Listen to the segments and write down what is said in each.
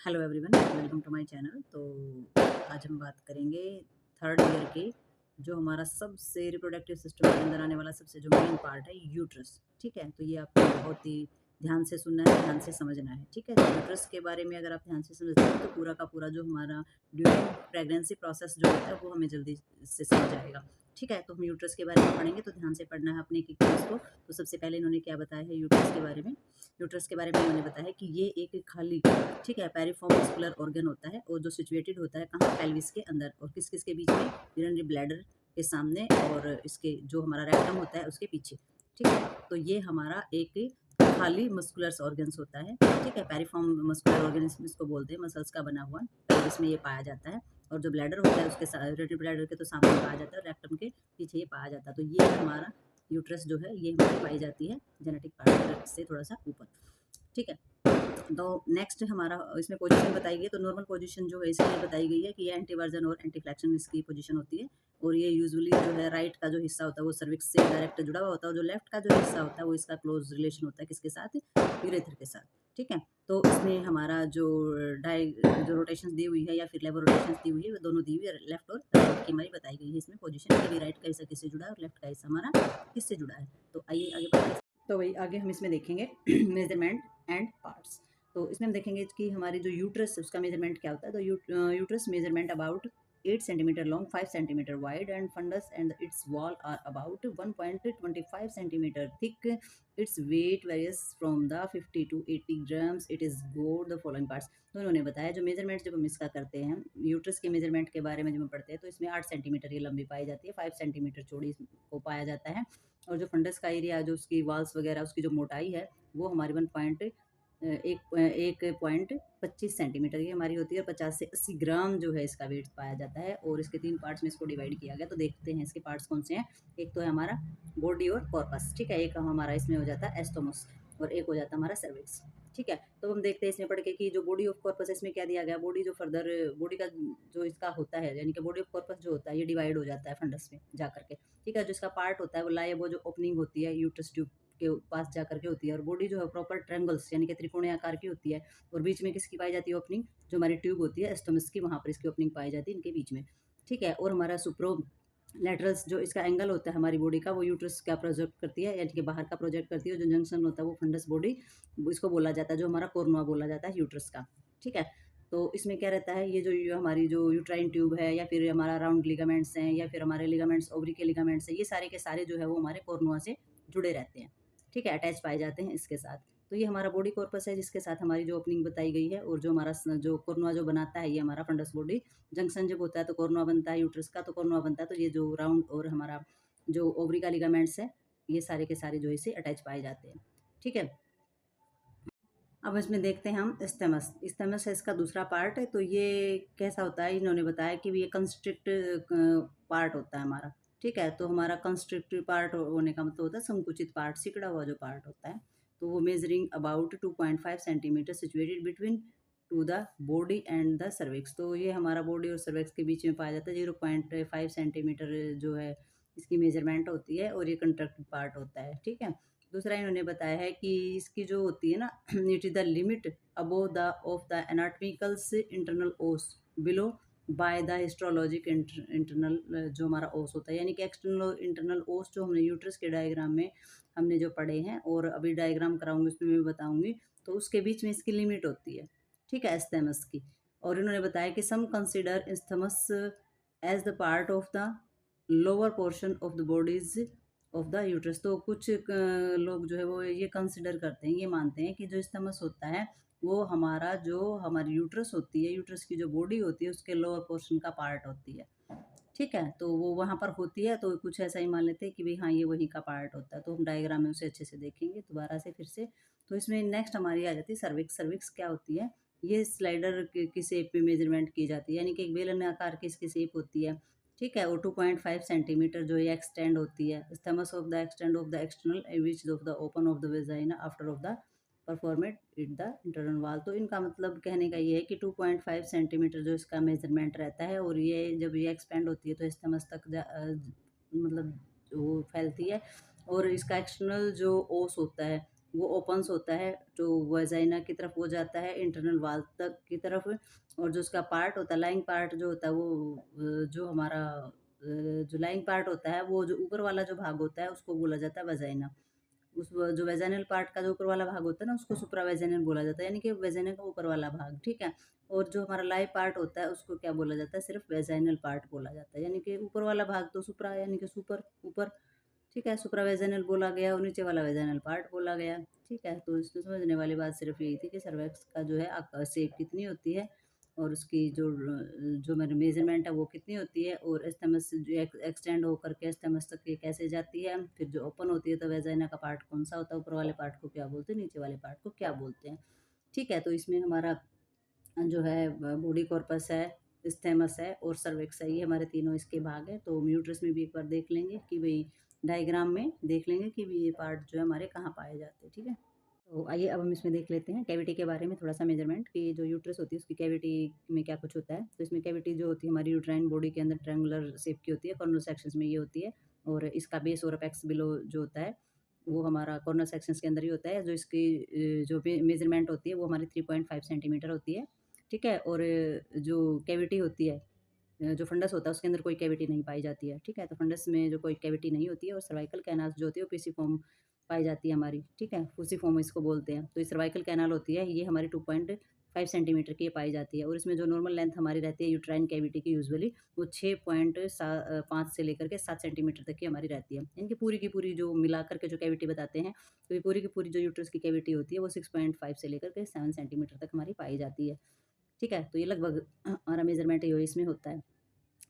Hello everyone, welcome to my channel. तो आज हम बात करेंगे थर्ड ईयर के जो हमारा सबसे रिप्रोडक्टिव सिस्टम के अंदर आने वाला सबसे जो मेन पार्ट है यूट्रस। ठीक है, तो ये आपको बहुत ही ध्यान से सुनना है, ध्यान से समझना है। ठीक है, तो यूट्रस के बारे में अगर आप ध्यान से समझते हैं तो पूरा का पूरा जो हमारा ड्यूरिंग प्रेगनेंसी प्रोसेस जो होता है वो हमें जल्दी से समझ आएगा। ठीक है, तो हम यूट्रस के बारे में पढ़ेंगे तो ध्यान से पढ़ना है अपने एक चीज़ को। तो सबसे पहले इन्होंने क्या बताया है यूट्रस के बारे में। यूट्रस के बारे में इन्होंने बताया है कि ये एक खाली, ठीक है, पेरिफॉर्म मस्कुलर ऑर्गन होता है और जो सिचुएटेड होता है कहाँ, पेल्विस के अंदर। और किस किस के बीच में? यूरिनरी ब्लैडर के सामने और इसके जो हमारा रेक्टम होता है उसके पीछे। ठीक है, तो ये हमारा एक खाली मस्कुलर ऑर्गन्स होता है। ठीक है, पेरिफॉर्म मस्कुलर ऑर्गन इसको बोलते हैं, मसल्स का बना हुआ पेल्विस में ये पाया जाता है। और जो ब्लैडर होता है उसके साथ, यूरिनरी ब्लैडर के तो सामने पाया जाता है, रेक्टम के पीछे ये पाया जाता है। तो ये हमारा यूट्रस जो है ये हमारी पाई जाती है जेनेटिक पार्ट से थोड़ा सा ऊपर। ठीक है, तो नेक्स्ट हमारा इसमें पोजीशन बताई गई है। तो नॉर्मल पोजीशन जो है इसलिए बताई गई है कि ये एंटीवर्जन और एंटीफ्लेक्शन इसकी पोजीशन होती है। और ये यूजुअली जो है राइट का जो हिस्सा होता है वो सर्विक्स से डायरेक्ट जुड़ा हुआ होता है, और जो लेफ्ट का जो हिस्सा होता है वो इसका क्लोज रिलेशन होता है किसके साथ? यूरेथ्र के साथ। ठीक है, तो इसमें हमारा जो जो रोटेशन दी हुई है या फिर लेबर रोटेशन दी हुई है वो दोनों दी हुई है, लेफ्ट और राइट की हमारी बताई गई है इसमें पोजीशन, कि राइट का हिस्सा किससे जुड़ा है और लेफ्ट का हिस्सा हमारा किससे जुड़ा है। तो आइए आगे बढ़ते हैं। तो वही आगे हम इसमें देखेंगे मेजरमेंट एंड पार्ट्स। तो इसमें हम देखेंगे कि हमारी जो यूट्रस उसका मेजरमेंट क्या होता है। तो uterus measurement about 8 centimetre long, 5 centimetre wide and fundus and its wall are about 1.25 centimetre thick. Its weight varies from the 50 to 80 grams। It is got the following parts. तो उन्होंने बताया जो measurement जब हम इसका करते हैं यूट्रस के मेजरमेंट के बारे में जब हम पढ़ते हैं तो इसमें 8 सेंटीमीटर ये लंबी पाई जाती है, 5 सेंटीमीटर चौड़ी को पाया जाता है। और जो फंडस का एरिया, जो उसकी वाल्स वगैरह उसकी जो मोटाई है वो हमारी 1.25 सेंटीमीटर ये हमारी होती है। 50 से 80 ग्राम जो है इसका वेट पाया जाता है। और इसके 3 पार्ट्स में इसको डिवाइड किया गया। तो देखते हैं इसके पार्ट्स कौन से हैं। एक तो है हमारा बॉडी और कॉर्पस। ठीक है, एक हमारा इसमें हो जाता है एस्टोमस और एक हो जाता है हमारा सर्विक्स। ठीक है, तो हम देखते हैं इसमें पढ़ के कि जो बॉडी ऑफ कॉर्पस है इसमें क्या दिया गया। बॉडी जो फर्दर बॉडी का जो इसका होता है, यानी कि बॉडी ऑफ कॉर्पस जो होता है ये डिवाइड हो जाता है फंडस में जा करके। ठीक है, जो इसका पार्ट होता है वो लाए, वो जो ओपनिंग होती है यूट्रस ट्यूब के पास जा करके होती है। और बॉडी जो है प्रॉपर ट्रायंगल्स यानी कि त्रिकोणीय आकार की होती है। और बीच में किसकी पाई जाती है ओपनिंग? जो हमारी ट्यूब होती है एस्टोमस की, वहाँ पर इसकी ओपनिंग पाई जाती है इनके बीच में। ठीक है, और हमारा सुप्रो लेटरल्स जो इसका एंगल होता है हमारी बॉडी का वो यूट्रस का प्रोजेक्ट करती है, यानी कि बाहर का प्रोजेक्ट करती है। जो जंक्शन होता है वो फंडस बॉडी इसको बोला जाता है, जो हमारा कोर्नुआ बोला जाता है यूट्रस का। ठीक है, तो इसमें क्या रहता है, ये जो हमारी जो यूट्राइन ट्यूब है या फिर हमारा राउंड लिगामेंट्स हैं या फिर हमारे लिगामेंट्स, ओवरी के लिगामेंट्स हैं, ये सारे के सारे जो है वो हमारे कोर्नुआ से जुड़े रहते हैं। ठीक है, अटैच पाए जाते हैं इसके साथ। तो ये हमारा बॉडी कॉर्पस है जिसके साथ हमारी जो ओपनिंग बताई गई है। और जो हमारा जो कोर्नुआ जो बनाता है ये हमारा फंडस बॉडी जंक्शन जब होता है तो कोर्नुआ बनता है यूट्रस का, तो कोर्नुआ बनता है। तो ये जो राउंड और हमारा जो ओवरी का लिगामेंट्स है ये सारे के सारे जो इसे अटैच पाए जाते हैं। ठीक है, अब इसमें देखते हैं हम स्टेमस। स्टेमस है इसका दूसरा पार्ट है। तो ये कैसा होता है, इन्होंने बताया कि ये कंस्ट्रिक्ट पार्ट होता है हमारा। ठीक है, तो हमारा कंस्ट्रिक्टिव पार्ट होने का मतलब होता है संकुचित पार्ट, सिकुड़ा हुआ जो पार्ट होता है। तो वो measuring about 2.5 centimetre situated between two the body and the cervix. तो ये हमारा बॉडी और सर्विक्स के बीच में पाया जाता है। 0.5 सेंटीमीटर जो है इसकी मेजरमेंट होती है और ये कंट्रक्टेड पार्ट होता है। ठीक है, दूसरा इन्होंने बताया है कि इसकी जो होती है ना, it is the limit above the of the anatomicals internal os below by the histologic internal जो हमारा ओस होता है, यानी कि एक्सटर्नल इंटरनल ओस जो हमने यूट्रस के डायग्राम में हमने जो पढ़े हैं और अभी डायग्राम कराऊंगी उसमें मैं बताऊंगी। तो उसके बीच में इसकी लिमिट होती है। ठीक है, स्थमस की। और इन्होंने बताया कि some consider isthmus as the part of the lower portion of the bodies of the uterus. तो कुछ लोग जो है वो ये कंसिडर करते हैं, ये मानते हैं कि जो स्थमस होता है वो हमारा जो हमारी यूट्रस होती है, यूट्रस की जो बॉडी होती है उसके लोअर पोर्शन का पार्ट होती है। ठीक है, तो वो वहाँ पर होती है। तो कुछ ऐसा ही मान लेते हैं कि भाई हाँ ये वहीं का पार्ट होता है। तो हम डायग्राम में उसे अच्छे से देखेंगे दोबारा से फिर से। तो इसमें नेक्स्ट हमारी आ जाती है सर्विक्स। सर्विक्स क्या होती है, ये स्लाइडर की शेप में मेजरमेंट की जाती है, यानी कि एक बेलन आकार की इसकी शेप होती है। ठीक है, और 2.5 सेंटीमीटर जो ये एक्सटेंड होती है। Isthmus of the extend of the external which of the open of the vagina after of the perforate it the internal wall. तो इनका मतलब कहने का ये है कि 2.5 सेंटीमीटर जो इसका मेजरमेंट रहता है और ये जब ये एक्सपेंड होती है तो स्थमस तक मतलब वो फैलती है। और इसका एक्सटर्नल जो ओस होता है वो ओपन्स होता है, जो वजाइना की तरफ वो जाता है इंटरनल वाल तक की तरफ, और जो उसका पार्ट होता है, लाइंग पार्ट जो होता है वो जो हमारा जो लाइंग पार्ट होता है, वो जो ऊपर वाला जो भाग होता है उसको बोला जाता है वजाइना। जो वेजाइनल पार्ट का जो ऊपर वाला भाग होता है ना, उसको सुप्रावेजाइनल बोला जाता है, यानी कि वेजाइना का ऊपर वाला भाग, ठीक है। और जो हमारा लाइव पार्ट होता है उसको क्या बोला जाता है, सिर्फ वेजाइनल पार्ट बोला जाता है, यानी कि ऊपर वाला भाग तो सुप्रा, यानी कि सुपर ऊपर, ठीक है, सुप्रावेजाइनल बोला गया और नीचे वाला वेजाइनल पार्ट बोला गया, ठीक है। तो इसमें समझने वाली बात सिर्फ यही थी कि सर्वैक्स का जो है शेप कितनी होती है, और उसकी जो मेरे मेजरमेंट है वो कितनी होती है, और एस्थेमस जो एक्सटेंड होकर के एस्थेमस तक ये कैसे जाती है, फिर जो ओपन होती है तो वेजाइना का पार्ट कौन सा होता है, ऊपर वाले पार्ट को क्या बोलते हैं, नीचे वाले पार्ट को क्या बोलते हैं, ठीक है। तो इसमें हमारा जो है बॉडी कॉर्पस है, स्टेमस है और सर्विक्स है, ये हमारे तीनों इसके भाग हैं। तो म्यूट्रस में भी एक बार देख लेंगे कि भाई डायग्राम में देख लेंगे कि भी ये पार्ट जो है हमारे कहाँ पाए जाते हैं, ठीक है। तो आइए अब हम इसमें देख लेते हैं कैविटी के बारे में थोड़ा सा मेजरमेंट, कि जो यूट्रस होती है उसकी कैविटी में क्या कुछ होता है। तो इसमें कैविटी जो होती है हमारी यूट्राइन बॉडी के अंदर ट्रायंगुलर शेप की होती है, कॉर्नर सेक्शंस में ये होती है, और इसका बेस और अपेक्स बिलो जो होता है वो हमारा कॉर्नर सेक्शंस के अंदर ही होता है। जो इसकी जो मेजरमेंट होती है वो हमारी 3.5 सेंटीमीटर होती है, ठीक है। और जो कैविटी होती है, जो फंडस होता है उसके अंदर कोई कैविटी नहीं पाई जाती है, ठीक है। तो फंडस में जो कोई कैविटी नहीं होती है, और सर्वाइकल कैनाल्स जो होती है वो पीसीफॉर्म पाई जाती है हमारी, ठीक है, फूसीफॉर्म इसको बोलते हैं। तो ये सर्वाइकल कैनाल होती है, ये हमारी 2.5 सेंटीमीटर की ये पाई जाती है, और इसमें जो नॉर्मल लेंथ हमारी रहती है यूट्राइन कैविटी की यूजुअली वो 6.5 से लेकर के 7 सेंटीमीटर तक की हमारी रहती है। इनकी पूरी की पूरी जो मिलाकर के जो कैविटी बताते हैं, तो ये पूरी की पूरी जो यूट्रस की कैविटी होती है वो 6.5 से लेकर के 7 सेंटीमीटर तक हमारी पाई जाती है, ठीक है। तो ये लगभग हमारा मेजरमेंट ये इसमें होता है।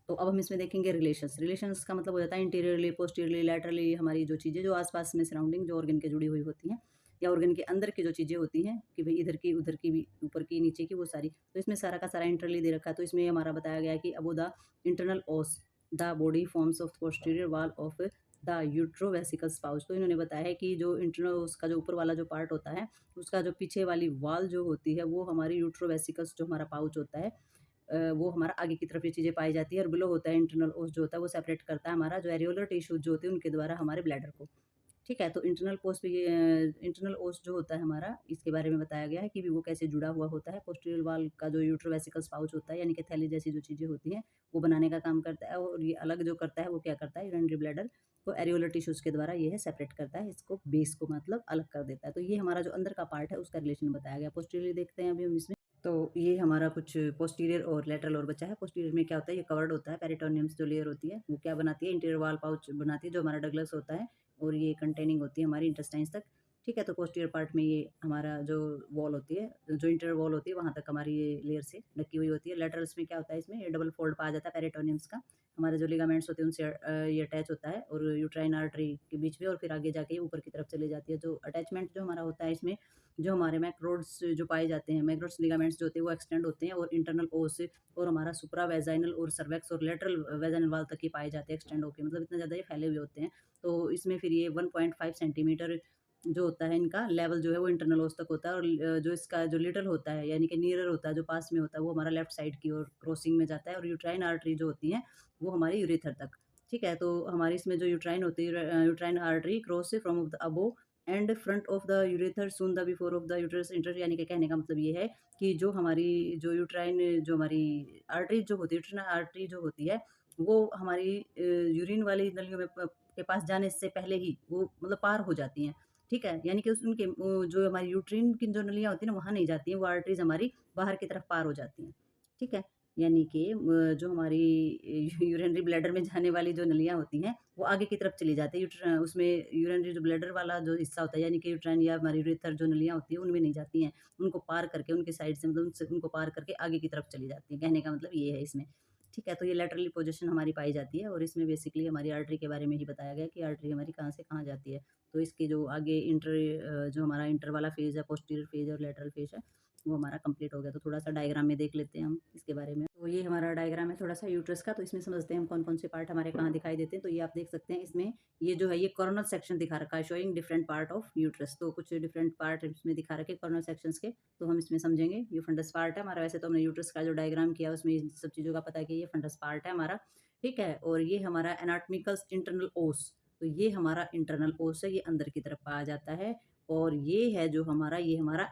तो अब हम इसमें देखेंगे रिलेशंस। रिलेशंस का मतलब हो जाता है इंटीरियरली, पोस्टीरियरली, लैटरली हमारी जो चीज़ें जो आसपास में सराउंडिंग जो ऑर्गन के जुड़ी हुई होती हैं, या ऑर्गन के अंदर की जो चीज़ें होती हैं कि भाई इधर की, उधर की भी, ऊपर की, नीचे की, वो सारी। तो इसमें सारा का सारा इंटरली दे रखा है। तो इसमें हमारा बताया गया है कि above the internal os the body forms of posterior wall of the uterovesical pouch. तो इन्होंने बताया है कि जो इंटरनल ओस का जो ऊपर वाला जो पार्ट होता है, उसका जो पीछे वाली वॉल जो होती है वो हमारी यूट्रोवेसिकल्स जो हमारा पाउच होता है, वो हमारा आगे की तरफ ये चीज़ें पाई जाती है, और बिलो होता है इंटरनल ओस जो होता है वो सेपरेट करता है हमारा जो एरियोलर टिश्यूज जो होते हैं उनके द्वारा हमारे ब्लैडर को, ठीक है। तो इंटरनल पोस्ट भी इंटरनल ओस जो होता है हमारा, इसके बारे में बताया गया है कि भी वो कैसे जुड़ा हुआ होता है। पोस्टीरियर वाल का जो यूट्रोवेसिकल्स पाउच होता है, यानी कि थैली जैसी जो चीज़ें होती हैं वो बनाने का काम करता है, और ये अलग जो करता है वो क्या करता है, यूरिनरी ब्लैडर को एरियोलर टिश्यूज के द्वारा ये है सेपरेट करता है, इसको बेस को मतलब अलग कर देता है। तो ये हमारा जो अंदर का पार्ट है उसका रिलेशन बताया गया। पोस्टीरियर देखते हैं अभी हम इसमें। तो ये हमारा कुछ पोस्टीरियर और लेटरल और बचा है। पोस्टीरियर में क्या होता है, ये कवर्ड होता है, पेरिटोनियम्स जो लेयर होती है वो क्या बनाती है, इंटीरियर वाल पाउच बनाती है जो हमारा डगलस होता है, और ये कंटेनिंग होती है हमारी इंटेस्टाइन्स तक, ठीक है। तो पोस्टीरियर पार्ट में ये हमारा जो वॉल होती है, जो इंटीरियर वॉल होती है वहाँ तक हमारी ये लेयर से ढकी हुई होती है। लेटरल्स में क्या होता है, इसमें ये डबल फोल्ड पाया जाता है पेरिटोनियम्स का, हमारे जो लिगामेंट्स होते हैं उनसे ये अटैच होता है, और यूट्राइन आर्टरी के बीच में, और फिर आगे जाके ये ऊपर की तरफ चली जाती है। जो अटैचमेंट जो हमारा होता है इसमें, जो हमारे मैक्रोड्स जो पाए जाते हैं, मैक्रोड्स लिगामेंट्स जो होते हैं वो एक्सटेंड होते हैं, और इंटरनल ओस और हमारा सुप्रा वेजाइनल और सर्वेक्स और लेटरल वेजाइनल वाल तक ही पाए जाते हैं एक्सटेंड होके, मतलब इतना ज़्यादा ये फैले हुए होते हैं। तो इसमें फिर ये 1.5 सेंटीमीटर जो होता है इनका लेवल जो है वो इंटरनल ओस तक होता है, और जो इसका जो लिटल होता है, यानी कि नियरर होता है, जो पास में होता है, वो हमारा लेफ्ट साइड की ओर क्रॉसिंग में जाता है, और यूट्राइन आर्टरी जो होती है वो हमारी यूरेथर तक, ठीक है। तो हमारी इसमें जो यूट्राइन होती है, uterine artery cross from the above and front of the ureter soon the before of the uterus inter, यानी कि कहने का मतलब ये है कि जो हमारी जो यूट्राइन जो हमारी आर्टरी जो होती है, यूट्राइन आर्टरी जो होती है वो हमारी यूरिन वाली नलियों में के पास जाने से पहले ही वो मतलब पार हो जाती हैं, ठीक है। यानी कि उनके जो हमारी यूट्रिन की जो नलियाँ होती हैं ना वहाँ नहीं जाती हैं, वो आर्टरीज हमारी बाहर की तरफ पार हो जाती हैं, ठीक है। यानी कि जो हमारी यूरिनरी ब्लैडर में जाने वाली जो नलियाँ होती हैं वो आगे की तरफ चली जाती है, उसमें यूरिनरी जो ब्लैडर वाला जो हिस्सा होता है, यानी कि यूट्राइन या हमारी यूरेथर जो नलियाँ होती हैं उनमें नहीं जाती हैं, उनको पार करके उनकी साइड से, मतलब उनको पार करके आगे की तरफ चली जाती हैं, कहने का मतलब ये है इसमें, ठीक है। तो ये लैटरली पोजीशन हमारी पाई जाती है, और इसमें बेसिकली हमारी आर्टरी के बारे में ही बताया गया कि आर्टरी हमारी कहाँ से कहाँ जाती है। तो इसके जो आगे जो हमारा इंटर वाला फेज़ है, पोस्टीरियर फेज़ और लैटरल फेज़ है, वो हमारा कंप्लीट हो गया। तो थोड़ा-सा डायग्राम में देख लेते हैं हम इसके बारे में। तो ये हमारा डायग्राम है थोड़ा-सा यूट्रस का, तो इसमें समझते हैं हम कौन-कौन से पार्ट हमारे कहाँ दिखाई देते हैं। तो ये आप देख सकते हैं इसमें, ये जो है ये कॉर्नर सेक्शन दिखा रखा है, showing different part of uterus. तो कुछ डिफरेंट पार्ट इसमें दिखा रखे कॉर्नर सेक्शंस के, तो हम इसमें समझेंगे। ये फंडस पार्ट है हमारा, वैसे तो हमने यूट्रस का जो डायग्राम किया उसमें इन सब चीज़ों का पता है कि ये फंडस पार्ट है हमारा, ठीक है। और ये हमारा एनाटॉमिकल इंटरनल ओस, तो ये हमारा इंटरनल ओस है, ये अंदर की तरफ पाया जाता है। और ये हमारा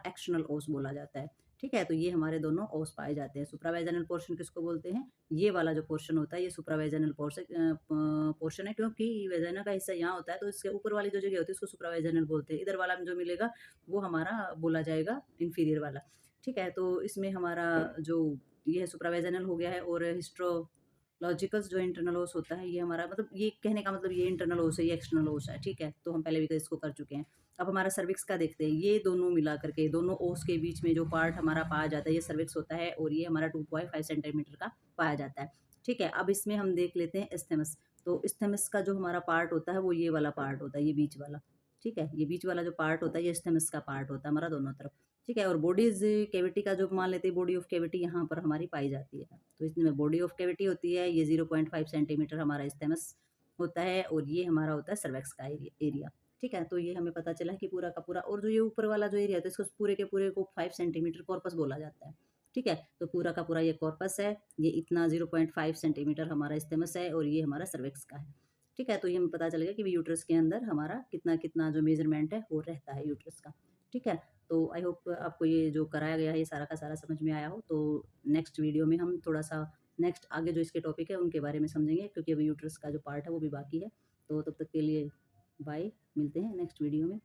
एक्सटर्नल ओस बोला जाता है। ठीक है? तो ये हमारे दोनों ओस पाए जाते हैं। सुप्रावेजाइनल पोर्शन किसको बोलते हैं? ये वाला जो पोर्शन होता है ये सुप्रावेजाइनल पोर्शन है, क्योंकि वेजाइना का हिस्सा यहाँ होता है तो इसके ऊपर वाली जो जगह होती है उसको सुप्रावेजाइनल बोलते हैं। इधर वाला में जो मिलेगा वो हमारा बोला जाएगा इंफीरियर वाला। ठीक है? तो इसमें हमारा जो ये है सुप्रावेजाइनल हो गया है, और हिस्टोलॉजिकल्स जो इंटरनल ओस होता है ये हमारा, मतलब ये कहने का मतलब ये इंटरनल ओस है, ये एक्सटर्नल ओस है। ठीक है? तो हम पहले भी तो इसको कर चुके हैं। अब हमारा सर्विक्स का देखते हैं। ये दोनों मिला करके दोनों ओस के बीच में जो पार्ट हमारा पाया जाता है ये सर्विक्स होता है, और ये हमारा 2.5 सेंटीमीटर का पाया जाता है। ठीक है? अब इसमें हम देख लेते हैं इस्थेमस। तो इस्थेमस का जो हमारा पार्ट होता है वो ये वाला पार्ट होता है, ये बीच वाला। ठीक है? ये बीच वाला जो पार्ट होता है ये इस्थेमस का पार्ट होता है हमारा दोनों तरफ। ठीक है? और बॉडीज कैविटी का जो मान लेते हैं, बॉडी ऑफ कैविटी यहाँ पर हमारी पाई जाती है। तो इसमें बॉडी ऑफ कैविटी होती है, ये 0.5 सेंटीमीटर हमारा इस्थेमस होता है, और ये हमारा होता है सर्वेक्स का एरिया। ठीक है? तो ये हमें पता चला कि पूरा का पूरा, और जो ये ऊपर वाला जो एरिया है तो इसको पूरे के पूरे को 5 सेंटीमीटर कॉर्पस बोला जाता है। ठीक है? तो पूरा का पूरा ये कॉर्पस है, ये इतना 0.5 सेंटीमीटर हमारा इस्थेमस है, और ये हमारा सर्विक्स का है। ठीक है? तो ये हमें पता चल गया कि यूट्रस के अंदर हमारा कितना-कितना जो मेज़रमेंट है वो रहता है यूट्रस का। ठीक है? तो आई होप आपको ये जो कराया गया है ये सारा का सारा समझ में आया हो। तो नेक्स्ट वीडियो में हम थोड़ा-सा नेक्स्ट आगे जो इसके टॉपिक है उनके बारे में समझेंगे, क्योंकि अभी यूट्रस का जो पार्ट है वो भी बाकी है। तो तब तक के लिए बाय, मिलते हैं नेक्स्ट वीडियो में।